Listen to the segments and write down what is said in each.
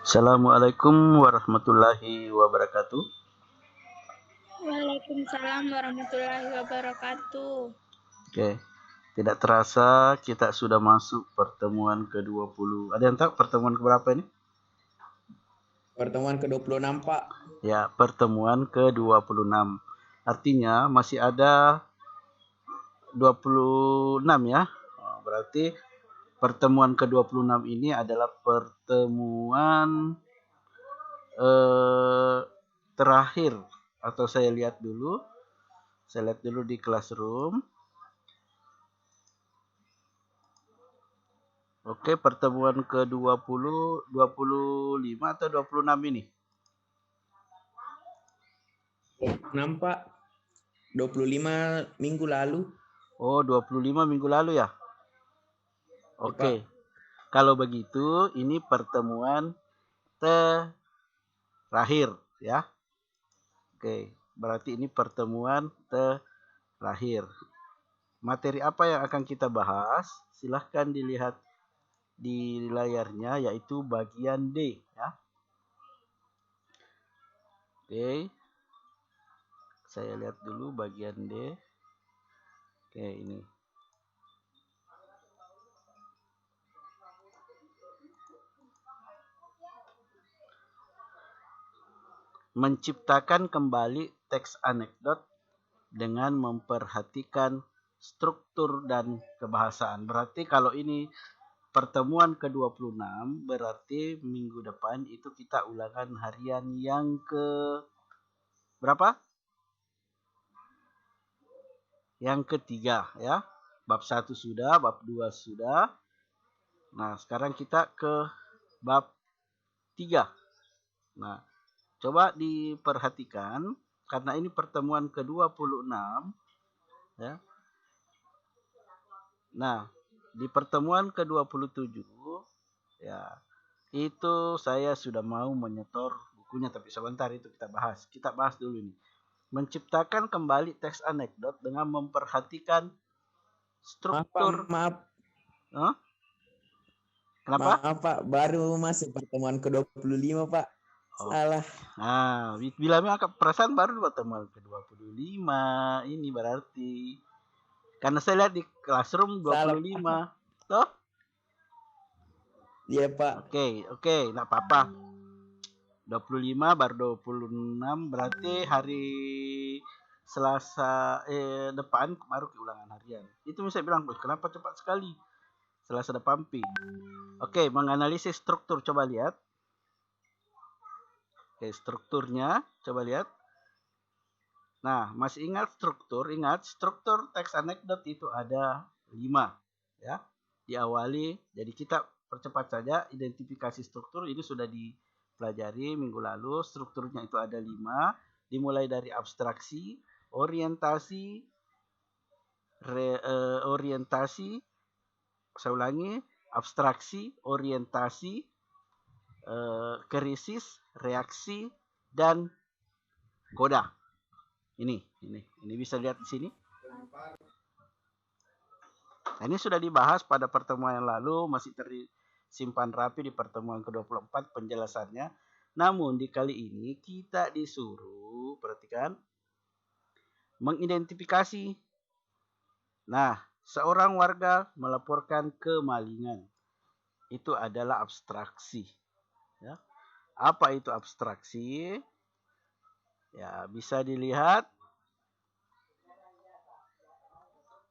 Assalamualaikum warahmatullahi wabarakatuh. Waalaikumsalam warahmatullahi wabarakatuh. Oke, tidak terasa kita sudah masuk pertemuan ke-20. Ada yang tahu pertemuan keberapa ini? Pertemuan ke-26, Pak. Ya, pertemuan ke-26. Artinya masih ada 26 ya. Berarti pertemuan ke-26 ini adalah pertemuan terakhir. Atau saya lihat dulu di Classroom. Oke, pertemuan ke-20, 25 atau 26 ini? 26, Pak. 25 minggu lalu. Oh, 25 minggu lalu ya? Oke. Pak. Kalau begitu, ini pertemuan terakhir ya. Oke, berarti ini pertemuan terakhir. Materi apa yang akan kita bahas? Silahkan dilihat di layarnya, yaitu bagian D ya. Oke. Saya lihat dulu bagian D. Oke, ini. Menciptakan kembali teks anekdot dengan memperhatikan struktur dan kebahasaan. Berarti kalau ini pertemuan ke-26, berarti minggu depan itu kita ulangan harian yang ke berapa? Yang ketiga ya. Bab 1 sudah, bab 2 sudah. Nah, sekarang kita ke bab 3. Nah, coba diperhatikan karena ini pertemuan ke-26 ya. Nah, di pertemuan ke-27 ya, itu saya sudah mau menyetor bukunya, tapi sebentar itu kita bahas. Kita bahas dulu ini. Menciptakan kembali teks anekdot dengan memperhatikan struktur. Maaf. Huh? Kenapa? Maaf, Pak. Baru masuk pertemuan ke-25, Pak. Salah. Nah, bila perasaan baru pertemuan ke-25 ini berarti. Karena saya lihat di Classroom 25. Toh? Iya, Pak. Oke, enggak apa-apa. 25 baru 26 berarti hari Selasa depan baru keulangan harian. Itu saya bilang, kenapa cepat sekali? Selasa depan pi. Oke, menganalisis struktur, coba lihat. Oke, strukturnya coba lihat. Nah, masih ingat struktur? Ingat, struktur teks anekdot itu ada 5 ya. Diawali, jadi kita percepat saja identifikasi struktur ini sudah dipelajari minggu lalu. Strukturnya itu ada 5, dimulai dari abstraksi, orientasi, saya ulangi, abstraksi, orientasi, krisis, reaksi, dan koda. Ini bisa lihat di sini. Nah, ini sudah dibahas pada pertemuan yang lalu, masih tersimpan rapi di pertemuan ke-24 penjelasannya. Namun di kali ini kita disuruh, perhatikan, mengidentifikasi. Nah, seorang warga melaporkan kemalingan. Itu adalah abstraksi. Ya. Apa itu abstraksi? Ya, bisa dilihat.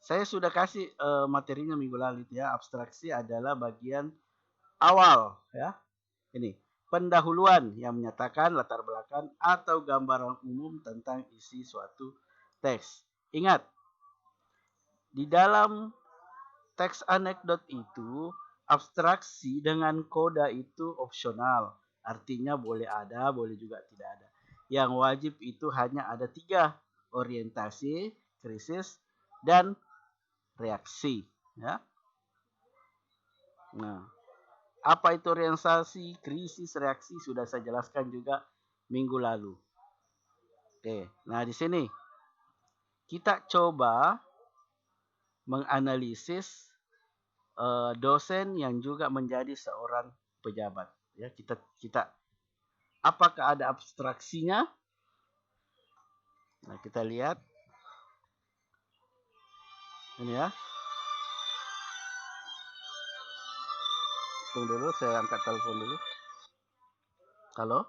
Saya sudah kasih materinya minggu lalu ya. Abstraksi adalah bagian awal ya. Ini pendahuluan yang menyatakan latar belakang atau gambaran umum tentang isi suatu teks. Ingat, di dalam teks anekdot itu abstraksi dengan koda itu opsional. Artinya boleh ada, boleh juga tidak ada. Yang wajib itu hanya ada 3, orientasi, krisis, dan reaksi ya. Nah, apa itu orientasi, krisis, reaksi sudah saya jelaskan juga minggu lalu. Oke, nah di sini kita coba menganalisis dosen yang juga menjadi seorang pejabat Ya, kita apakah ada abstraksinya? Nah, kita lihat. Ini ya. Tunggu dulu, saya angkat telepon dulu. Halo?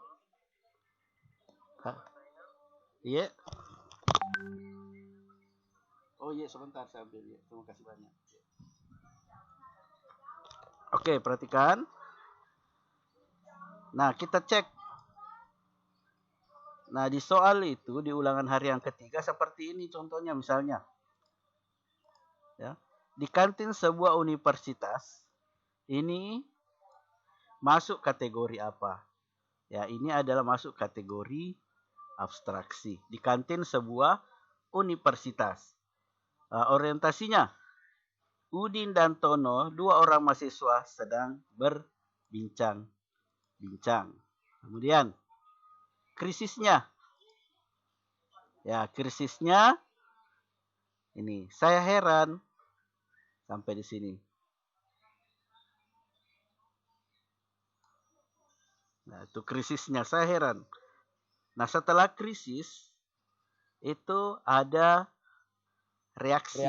Iya. Oh iya, sebentar saya ambil ya. Terima kasih banyak. Oke, perhatikan. Nah, kita cek. Nah, di soal itu, di ulangan hari yang ketiga, seperti ini contohnya misalnya. Ya, di kantin sebuah universitas, ini masuk kategori apa? Ya, ini adalah masuk kategori abstraksi. Di kantin sebuah universitas. Orientasinya, Udin dan Tono, dua orang mahasiswa sedang berbincang-bincang. Kemudian, krisisnya. Ya, krisisnya ini. Saya heran sampai di sini. Nah, itu krisisnya. Saya heran. Nah, setelah krisis, itu ada reaksi.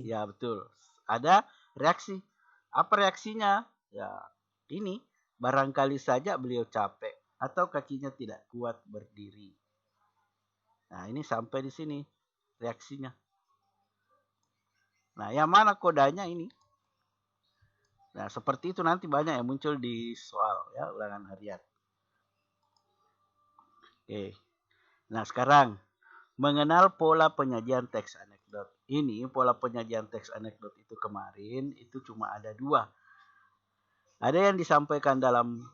Ya, betul. Ada reaksi. Apa reaksinya? Ya, ini. Barangkali saja beliau capek. Atau kakinya tidak kuat berdiri. Nah, ini sampai di sini reaksinya. Nah, yang mana kodanya ini? Nah, seperti itu nanti banyak yang muncul di soal ya, ulangan harian. Oke. Nah, sekarang mengenal pola penyajian teks anekdot. Ini pola penyajian teks anekdot itu kemarin itu cuma ada dua. Ada yang disampaikan dalam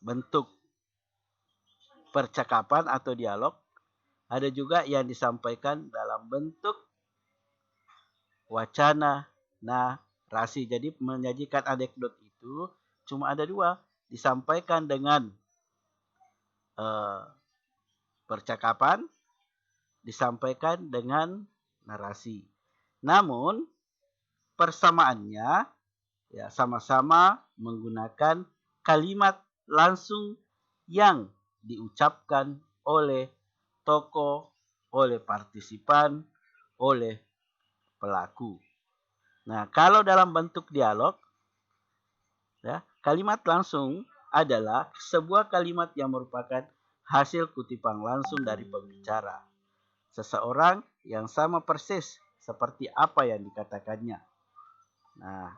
bentuk percakapan atau dialog. Ada juga yang disampaikan dalam bentuk wacana, narasi. Jadi menyajikan anekdot itu cuma ada dua. Disampaikan dengan percakapan, disampaikan dengan narasi. Namun persamaannya ya sama-sama menggunakan kalimat langsung yang diucapkan oleh tokoh, oleh partisipan, oleh pelaku. Nah, kalau dalam bentuk dialog, ya, kalimat langsung adalah sebuah kalimat yang merupakan hasil kutipan langsung dari pembicara. Seseorang yang sama persis seperti apa yang dikatakannya. Nah,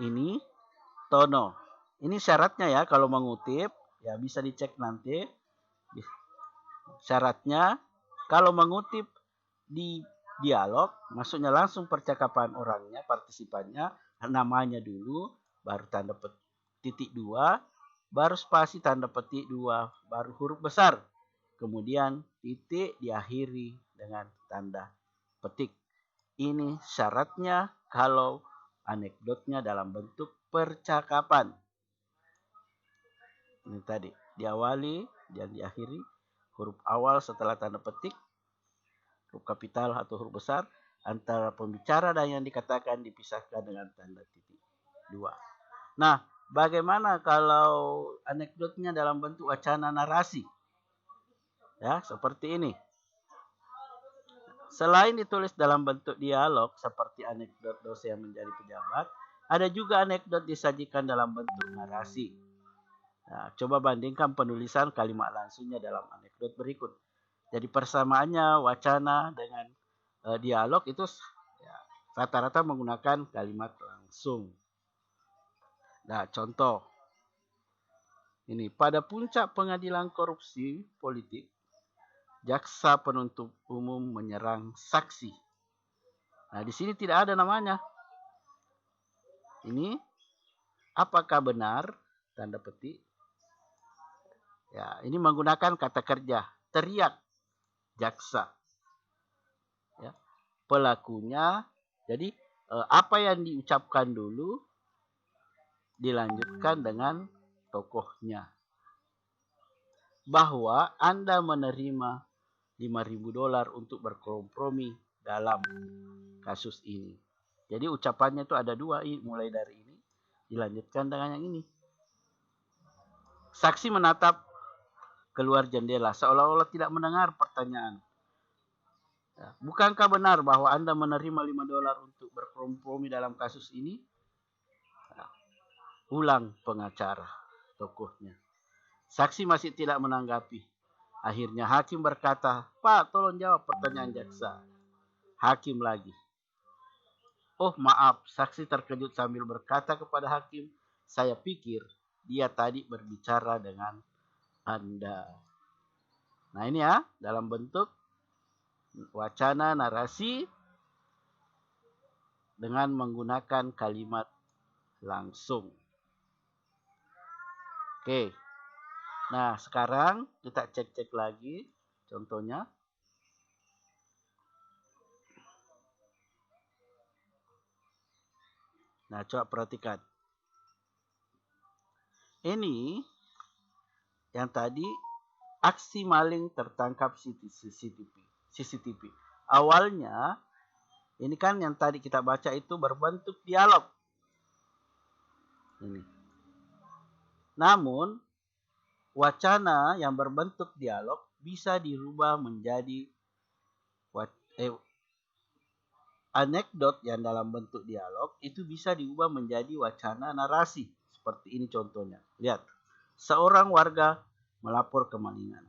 ini Tono. Ini syaratnya ya kalau mengutip, ya bisa dicek nanti. Syaratnya kalau mengutip di dialog, maksudnya langsung percakapan orangnya, partisipannya, namanya dulu, baru tanda titik 2, baru spasi tanda petik 2, baru huruf besar. Kemudian titik diakhiri dengan tanda petik. Ini syaratnya kalau anekdotnya dalam bentuk percakapan. Ini tadi, diawali dan diakhiri huruf awal setelah tanda petik, huruf kapital atau huruf besar, antara pembicara dan yang dikatakan dipisahkan dengan tanda titik 2. Nah, bagaimana kalau anekdotnya dalam bentuk wacana narasi? Ya, seperti ini. Selain ditulis dalam bentuk dialog seperti anekdot dosen menjadi pejabat, ada juga anekdot disajikan dalam bentuk narasi. Nah, coba bandingkan penulisan kalimat langsungnya dalam anekdot berikut. Jadi persamaannya wacana dengan dialog itu ya, rata-rata menggunakan kalimat langsung. Nah, contoh. Ini pada puncak pengadilan korupsi politik, jaksa penuntut umum menyerang saksi. Nah, di sini tidak ada namanya. Ini apakah benar? Tanda petik. Ya, ini menggunakan kata kerja. Teriak jaksa. Ya, pelakunya. Jadi apa yang diucapkan dulu dilanjutkan dengan tokohnya. Bahwa Anda menerima $5.000 untuk berkompromi dalam kasus ini. Jadi ucapannya itu ada dua, mulai dari ini dilanjutkan dengan yang ini. Saksi menatap keluar jendela seolah-olah tidak mendengar pertanyaan. Ya, bukankah benar bahwa Anda menerima $5 untuk berkompromi dalam kasus ini? Ya, ulang pengacara tokohnya. Saksi masih tidak menanggapi. Akhirnya hakim berkata, "Pak, tolong jawab pertanyaan jaksa." Hakim lagi. "Oh maaf," saksi terkejut sambil berkata kepada hakim, "Saya pikir dia tadi berbicara dengan Anda." Nah ini ya, dalam bentuk wacana narasi dengan menggunakan kalimat langsung. Oke. Nah, sekarang kita cek-cek lagi contohnya. Nah, coba perhatikan. Ini yang tadi aksi maling tertangkap CCTV. Awalnya ini kan yang tadi kita baca itu berbentuk dialog. Ini. Namun wacana yang berbentuk dialog bisa dirubah menjadi anekdot yang dalam bentuk dialog itu bisa diubah menjadi wacana narasi. Seperti ini contohnya. Lihat. Seorang warga melapor kemalingan.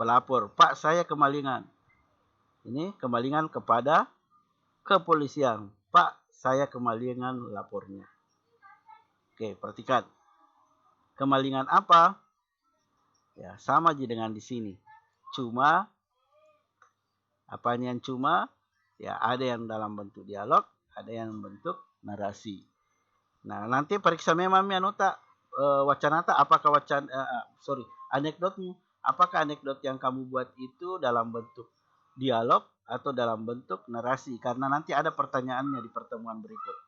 Pelapor, "Pak, saya kemalingan." Ini kemalingan kepada kepolisian. "Pak, saya kemalingan," lapornya. Oke, perhatikan. Kemalingan apa? Ya, sama aja dengan di sini. Cuma, apanya yang cuma? Ya, ada yang dalam bentuk dialog, ada yang bentuk narasi. Nah, nanti periksa memang nota wacanata apakah anekdotmu, apakah anekdot yang kamu buat itu dalam bentuk dialog atau dalam bentuk narasi, karena nanti ada pertanyaannya di pertemuan berikut.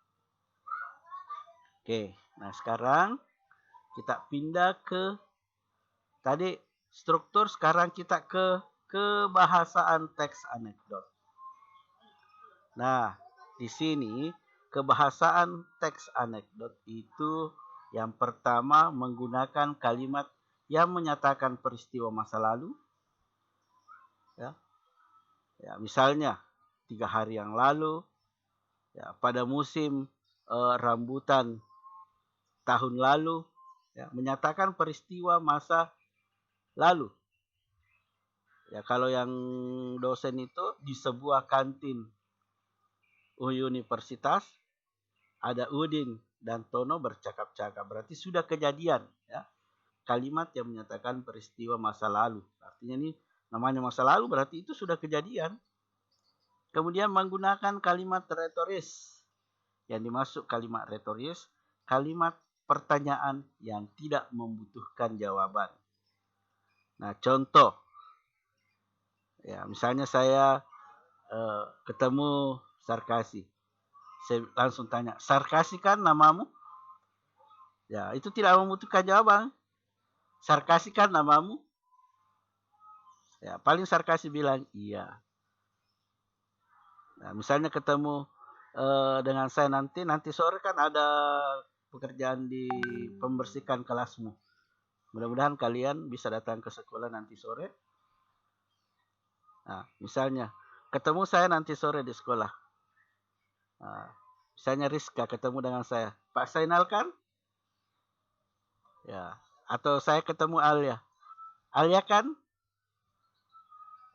Oke, nah sekarang kita pindah ke tadi struktur, sekarang kita ke kebahasaan teks anekdot. Nah, di sini kebahasaan teks anekdot itu yang pertama menggunakan kalimat yang menyatakan peristiwa masa lalu. Ya, misalnya 3 hari yang lalu, ya, pada musim rambutan tahun lalu, ya, menyatakan peristiwa masa lalu. Ya, kalau yang dosen itu di sebuah kantin universitas ada Udin dan Tono bercakap-cakap, berarti sudah kejadian, ya. Kalimat yang menyatakan peristiwa masa lalu. Artinya ini namanya masa lalu berarti itu sudah kejadian. Kemudian menggunakan kalimat retoris. Yang dimaksud kalimat retoris, kalimat pertanyaan yang tidak membutuhkan jawaban. Nah, contoh. Ya, misalnya saya ketemu Sarkasi. Saya langsung tanya, "Sarkasi kan namamu?" Ya, itu tidak membutuhkan jawaban. "Sarkasi kan namamu?" Ya, paling Sarkasi bilang iya. Nah, misalnya ketemu dengan saya nanti sore kan ada pekerjaan di pembersihan kelasmu. Mudah-mudahan kalian bisa datang ke sekolah nanti sore. Nah, misalnya ketemu saya nanti sore di sekolah. Nah, misalnya Rizka ketemu dengan saya, "Pak Sainal kan?" Ya, atau saya ketemu Alia. "Alia kan?"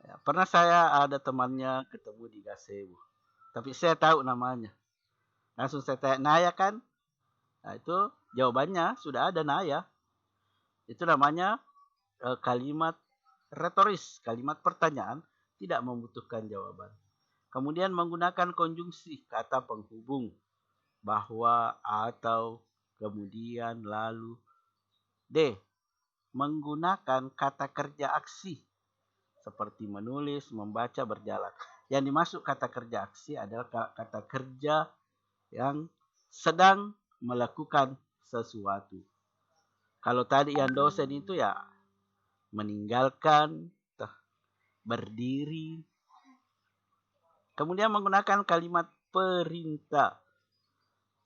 Ya, pernah saya ada temannya ketemu di Gasebu. Tapi saya tahu namanya. Langsung saya tanya, "Naya kan?" Nah, itu jawabannya sudah ada Naya. Itu namanya kalimat retoris, kalimat pertanyaan tidak membutuhkan jawaban. Kemudian menggunakan konjungsi kata penghubung, bahwa, atau, kemudian, lalu. D. Menggunakan kata kerja aksi seperti menulis, membaca, berjalan. Yang dimaksud kata kerja aksi adalah kata kerja yang sedang melakukan sesuatu. Kalau tadi yang dosen itu ya meninggalkan, berdiri. Kemudian menggunakan kalimat perintah.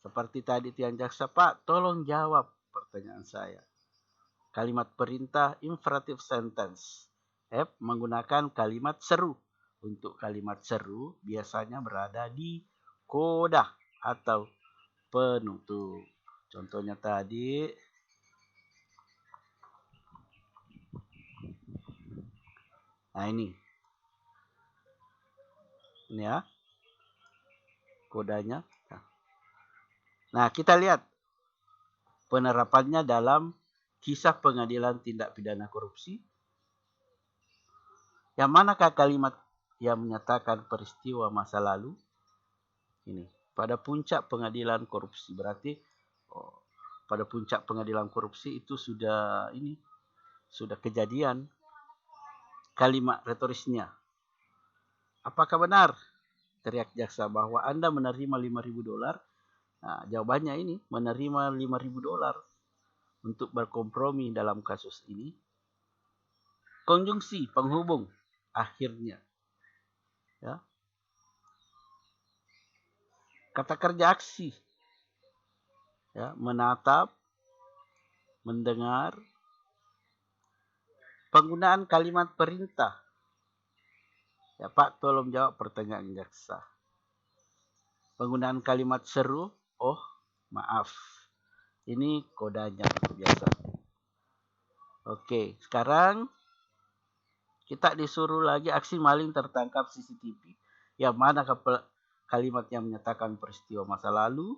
Seperti tadi tiang jaksa, "Pak, tolong jawab pertanyaan saya. Kalimat perintah infinitive sentence. F. Menggunakan kalimat seru. Untuk kalimat seru biasanya berada di koda atau penutup. Contohnya tadi. Nah ini. Ini ya. Kodanya. Nah kita lihat penerapannya dalam kisah pengadilan tindak pidana korupsi. Yang manakah kalimat yang menyatakan peristiwa masa lalu? Ini. Pada puncak pengadilan korupsi. Berarti pada puncak pengadilan korupsi itu sudah kejadian. Kalimat retorisnya. Apakah benar? Teriak jaksa bahwa Anda menerima $5.000. Nah, jawabannya ini, menerima $5.000 untuk berkompromi dalam kasus ini. Konjungsi penghubung akhirnya. Ya. Kata kerja aksi. Ya, menatap, mendengar. Penggunaan kalimat perintah. Ya, Pak, tolong jawab pertanyaan jaksa. Penggunaan kalimat seru. Oh, maaf. Ini kodanya biasa. Oke, sekarang kita disuruh lagi aksi maling tertangkap CCTV. Yang mana kalimat yang menyatakan peristiwa masa lalu,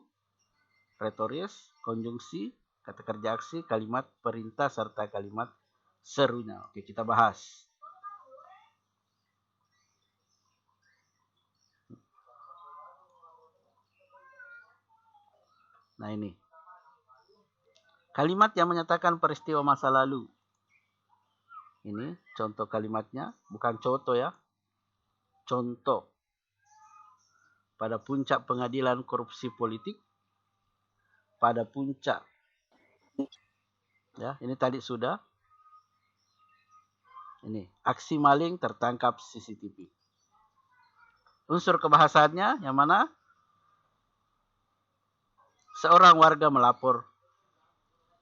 retoris, konjungsi, kata kerja aksi, kalimat perintah, serta kalimat serunya. Oke, kita bahas. Nah ini. Kalimat yang menyatakan peristiwa masa lalu. Ini contoh kalimatnya. Bukan contoh ya. Contoh. Pada puncak pengadilan korupsi politik. Pada puncak. Ya, ini tadi sudah. Ini. Aksi maling tertangkap CCTV. Unsur kebahasaannya yang mana? Seorang warga melapor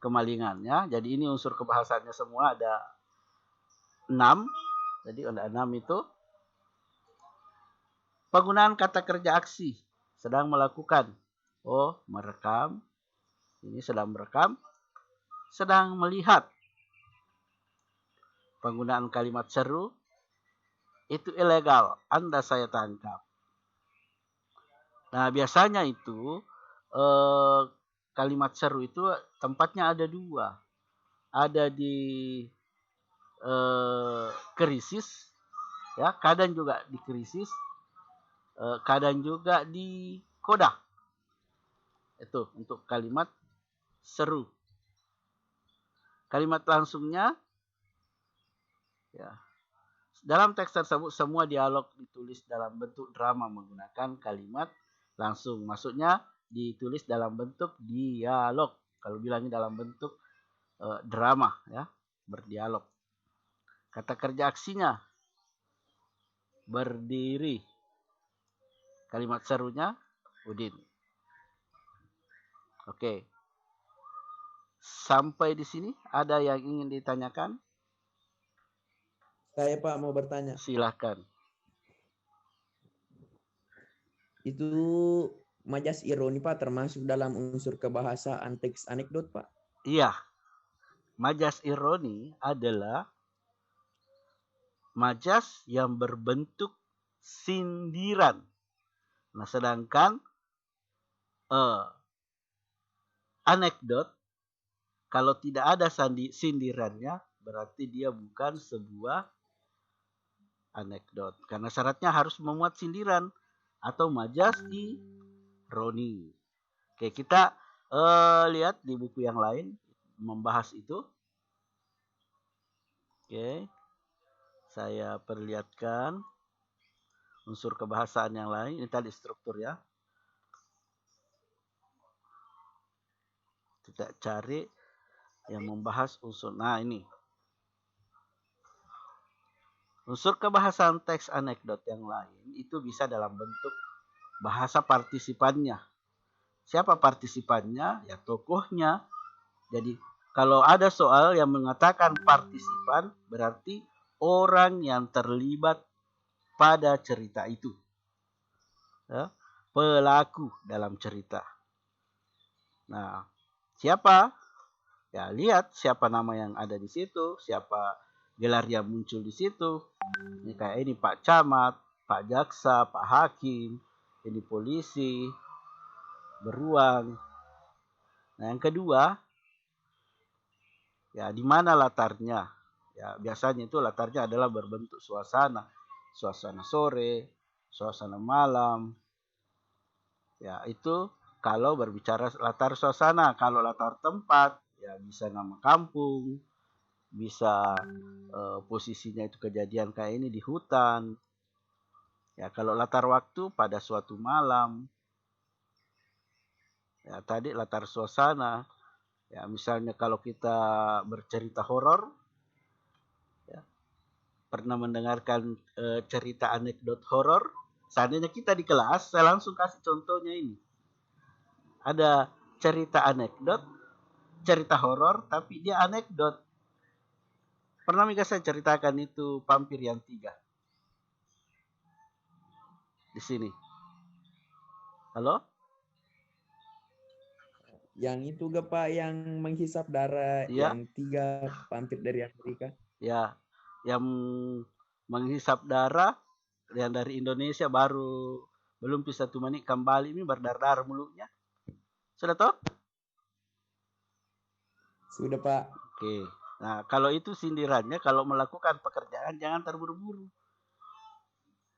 kemalingan ya. Jadi ini unsur kebahasaannya semua ada 6. Jadi ada 6 itu. Penggunaan kata kerja aksi. Sedang melakukan. Oh, merekam. Ini sedang merekam. Sedang melihat. Penggunaan kalimat seru. Itu ilegal. Anda saya tangkap. Nah, biasanya itu kalimat seru itu tempatnya ada 2. Ada di krisis, ya, kadang juga di krisis, kadang juga di koda. Itu untuk kalimat seru. Kalimat langsungnya, ya, dalam teks tersebut semua dialog ditulis dalam bentuk drama menggunakan kalimat langsung. Maksudnya ditulis dalam bentuk dialog. Kalau bilangnya dalam bentuk drama, ya, berdialog. Kata kerja aksinya berdiri. Kalimat serunya Udin. Oke. Sampai di sini ada yang ingin ditanyakan? Saya Pak mau bertanya. Silahkan. Itu majas ironi Pak termasuk dalam unsur kebahasaan teks anekdot Pak? Iya. Majas ironi adalah majas yang berbentuk sindiran. Nah, sedangkan anekdot kalau tidak ada sindirannya berarti dia bukan sebuah anekdot. Karena syaratnya harus memuat sindiran atau majas ironi. Oke, kita lihat di buku yang lain membahas itu. Oke. Saya perlihatkan unsur kebahasaan yang lain. Ini tadi struktur ya. Kita cari yang membahas unsur. Nah ini. Unsur kebahasaan teks anekdot yang lain itu bisa dalam bentuk bahasa partisipannya. Siapa partisipannya? Ya tokohnya. Jadi kalau ada soal yang mengatakan partisipan, berarti orang yang terlibat pada cerita itu. Ya, pelaku dalam cerita. Nah, siapa? Ya, lihat siapa nama yang ada di situ, siapa gelar yang muncul di situ. Ini kayak ini Pak Camat, Pak Jaksa, Pak Hakim, ini polisi, beruang. Nah, yang kedua, ya di mana latarnya? Ya, biasanya itu latarnya adalah berbentuk suasana. Suasana sore, suasana malam. Ya, itu kalau berbicara latar suasana. Kalau latar tempat, ya bisa nama kampung, bisa posisinya itu kejadian kayak ini di hutan. Ya, kalau latar waktu pada suatu malam. Ya, tadi latar suasana. Ya, misalnya kalau kita bercerita horor, ya, pernah mendengarkan cerita anekdot horor. Seandainya kita di kelas, saya langsung kasih contohnya ini. Ada cerita anekdot, cerita horor, tapi dia anekdot. Pernah Mika saya ceritakan itu Vampir yang 3 di sini. Halo? Yang itu gak Pak yang menghisap darah, Iya. yang 3 vampir dari Amerika. Ya, yang menghisap darah yang dari Indonesia baru belum bisa 1 menit kembali ini berdarah mulutnya. Sudah tahu? Sudah Pak. Oke. Nah, kalau itu sindirannya kalau melakukan pekerjaan jangan terburu-buru.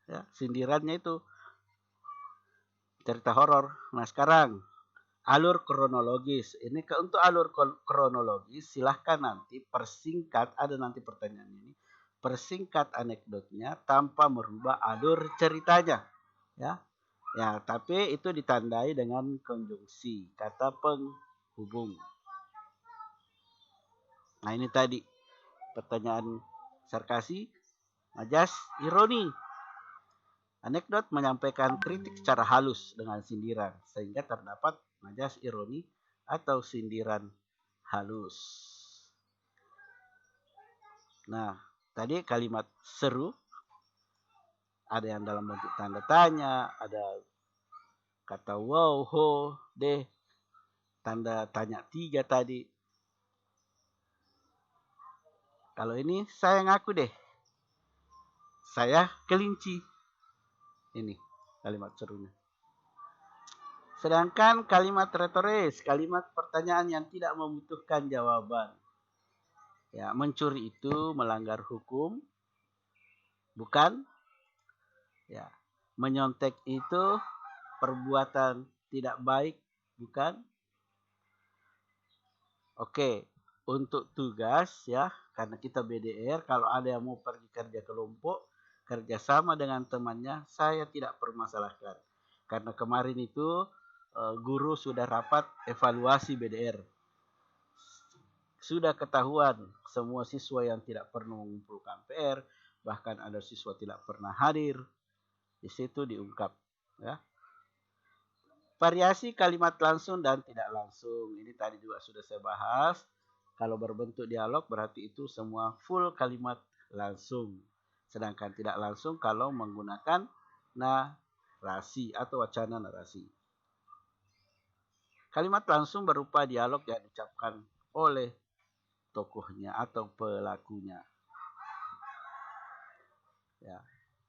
Ya, sindirannya itu cerita horor. Nah, sekarang alur kronologis. Ini untuk alur kronologis silahkan nanti persingkat, ada nanti pertanyaan ini. Persingkat anekdotnya tanpa merubah alur ceritanya. Ya. Ya, tapi itu ditandai dengan konjungsi, kata penghubung. Nah, ini tadi pertanyaan sarkasi, majas, ironi. Anekdot menyampaikan kritik secara halus dengan sindiran, sehingga terdapat majas ironi atau sindiran halus. Nah, tadi kalimat seru, ada yang dalam bentuk tanda tanya, ada kata wow, ho, deh, tanda tanya 3 tadi. Kalau ini saya ngaku deh, saya kelinci. Ini kalimat serunya. Sedangkan kalimat retoris, kalimat pertanyaan yang tidak membutuhkan jawaban. Ya, mencuri itu melanggar hukum, bukan? Ya, menyontek itu perbuatan tidak baik, bukan? Oke, untuk tugas ya, karena kita BDR, kalau ada yang mau pergi kerja kelompok, kerjasama dengan temannya, saya tidak permasalahkan. Karena kemarin itu guru sudah rapat evaluasi BDR. Sudah ketahuan semua siswa yang tidak pernah mengumpulkan PR, bahkan ada siswa tidak pernah hadir. Di situ diungkap. Ya. Variasi kalimat langsung dan tidak langsung. Ini tadi juga sudah saya bahas. Kalau berbentuk dialog berarti itu semua full kalimat langsung. Sedangkan tidak langsung kalau menggunakan narasi atau wacana narasi. Kalimat langsung berupa dialog yang diucapkan oleh tokohnya atau pelakunya. Ya.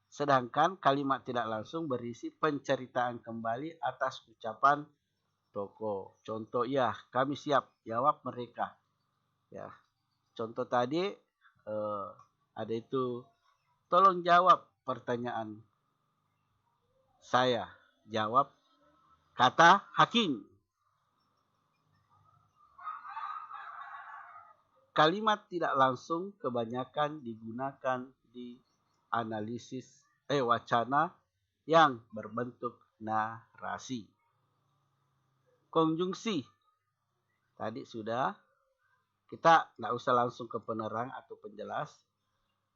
Sedangkan kalimat tidak langsung berisi penceritaan kembali atas ucapan tokoh. Contoh, ya kami siap, jawab mereka. Ya, contoh tadi ada itu, tolong jawab pertanyaan saya. Jawab kata hakim. Kalimat tidak langsung kebanyakan digunakan di analisis wacana yang berbentuk narasi. Konjungsi. Tadi sudah. Kita tidak usah langsung ke penerang atau penjelas.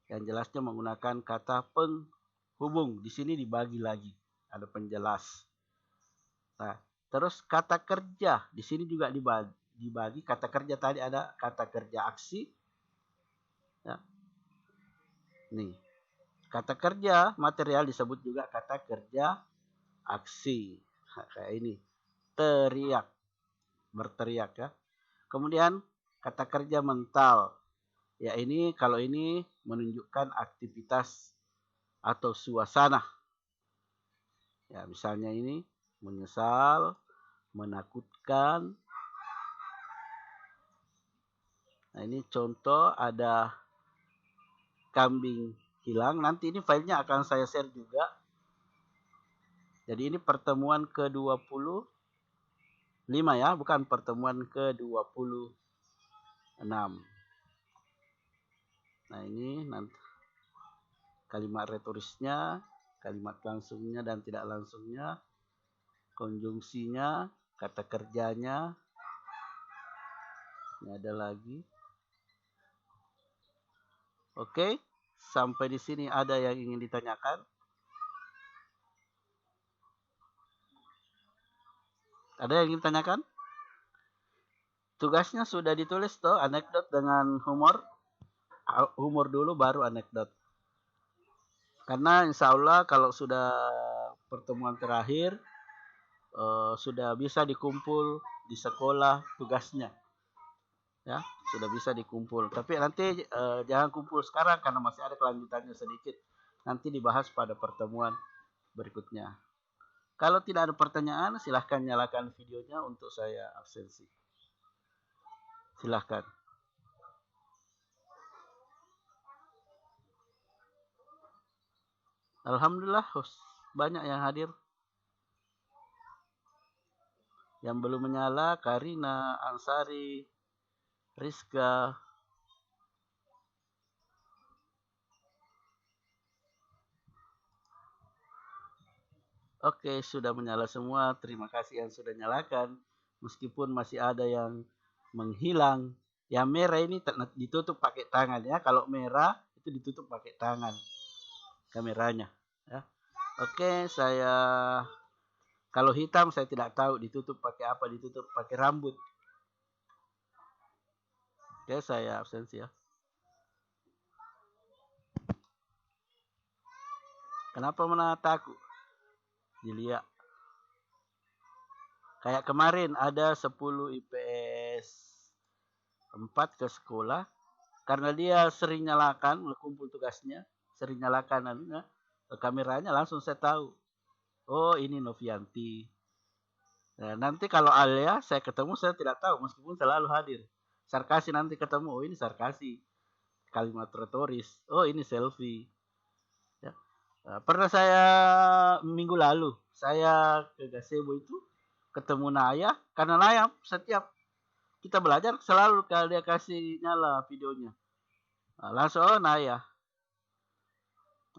Yang jelasnya menggunakan kata penghubung. Di sini dibagi lagi. Ada penjelas. Nah, terus kata kerja. Di sini juga dibagi. Kata kerja tadi ada kata kerja aksi. Ya. Nih, kata kerja material disebut juga kata kerja aksi. Nah, kayak ini, teriak, berteriak ya. Kemudian kata kerja mental. Ya ini, kalau ini menunjukkan aktivitas atau suasana. Ya misalnya ini, menyesal, menakutkan. Nah ini contoh ada kambing hilang. Nanti ini filenya akan saya share juga. Jadi ini pertemuan ke-25 ya, bukan pertemuan ke-26. Nah ini nanti kalimat retorisnya, kalimat langsungnya dan tidak langsungnya, konjungsinya, kata kerjanya. Ini ada lagi. Oke, sampai di sini ada yang ingin ditanyakan? Ada yang ingin ditanyakan? Tugasnya sudah ditulis toh, anekdot dengan humor. Humor dulu baru anekdot. Karena insya Allah kalau sudah pertemuan terakhir, sudah bisa dikumpul di sekolah tugasnya. Ya, sudah bisa dikumpul. Tapi nanti jangan kumpul sekarang karena masih ada kelanjutannya sedikit. Nanti dibahas pada pertemuan berikutnya. Kalau tidak ada pertanyaan, silahkan nyalakan videonya untuk saya absensi. Silahkan. Alhamdulillah, banyak yang hadir. Yang belum menyala, Karina, Ansari, Rizka. Oke, sudah menyala semua. Terima kasih yang sudah nyalakan. Meskipun masih ada yang menghilang. Yang merah ini ditutup pakai tangan ya. Kalau merah itu ditutup pakai tangan kameranya. Ya. Oke, kalau hitam saya tidak tahu ditutup pakai apa. Ditutup pakai rambut. Oke, saya absensi ya. Kenapa menataku? Dilihat. Kayak kemarin ada 10 IPS 4 ke sekolah. Karena dia sering nyalakan, kumpul tugasnya, sering nyalakan kameranya, langsung saya tahu. Oh ini Novianti. Nah, nanti kalau Alia saya ketemu saya tidak tahu meskipun selalu hadir. Sarkasi nanti ketemu, oh ini Sarkasi. Kalimat retoris, oh ini selfie. Ya. Nah, pernah saya minggu lalu, saya ke Gazebo itu ketemu Naya. Karena Naya setiap kita belajar selalu kalau dia kasih nyala videonya. Nah, langsung oh Naya.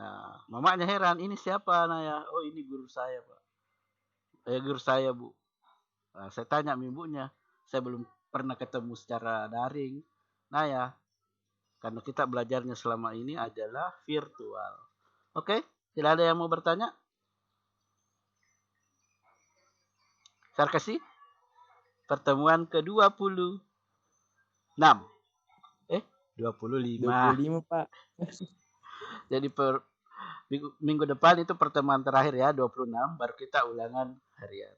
Nah, mamanya heran, ini siapa Naya? Oh ini guru saya Pak. Guru saya Bu. Nah, saya tanya ibunya, saya belum pernah ketemu secara daring. Naya, karena kita belajarnya selama ini adalah virtual. Oke, tidak ada yang mau bertanya? Sarkasi? Pertemuan ke-26. 25. 25, Pak. Jadi minggu depan itu pertemuan terakhir ya, 26. Baru kita ulangan harian.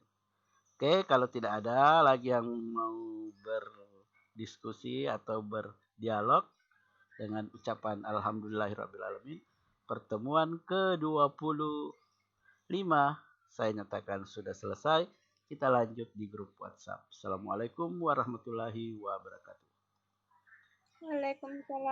Oke, kalau tidak ada lagi yang mau berdiskusi atau berdialog dengan ucapan Alhamdulillahirrabbilalamin. Pertemuan ke-25 saya nyatakan sudah selesai. Kita lanjut di grup WhatsApp. Assalamualaikum warahmatullahi wabarakatuh. Waalaikumsalam.